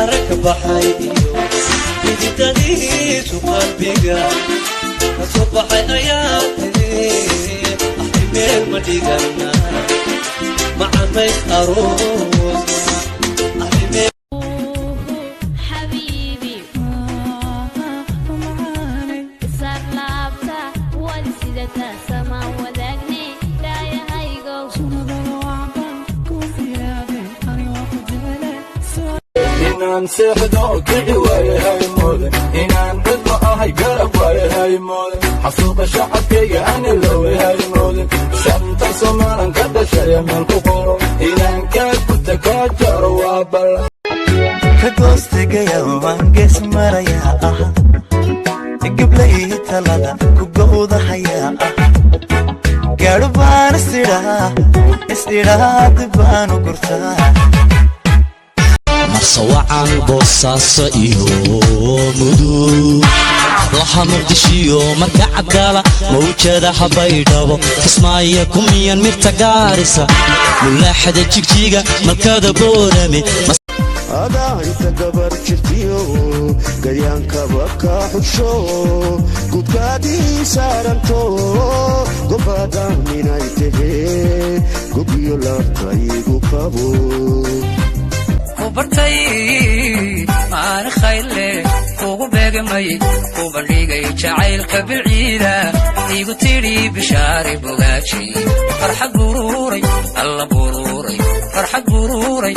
بارك بحي بدي قلبي صبح اياتي احبي المدينه مع بيت اروس احبي حبيبي صار لابتا ولسيدتا سما وداقني دايا هايقو inaan seexdo kici waaye hay moodan inaan cidlo ahay garab waaye hay moodan xasuuqa shacabkayga ani loowe hay moodan shanta somaalan ka dhashaya meel ku qoro inaan kaa guta kaa jaro waa balla ka goostegaya waan gees marayaa ah gablay talada ku gowdahayaa ah gaadho baan isdhiraa dib baan u gurtaa marsawacan boosaaso iyo mudug laha muqdishiyo marka cadgala mawjada habaydhabo kismaayo kumiyan mirta gaarisa mulaaxada jigjiga malkada boorame adaa inta gabar jirtiyo garyaankaba ka xusho gubkaadii saaranto gobadaan inay tahee gubyo laabtaygu qabo bartay aan khayle ugu beegamay u bandhigay jacaylka bilciida igu tiri bishaari bogaaji farxad bururay alla bururay farxad bururay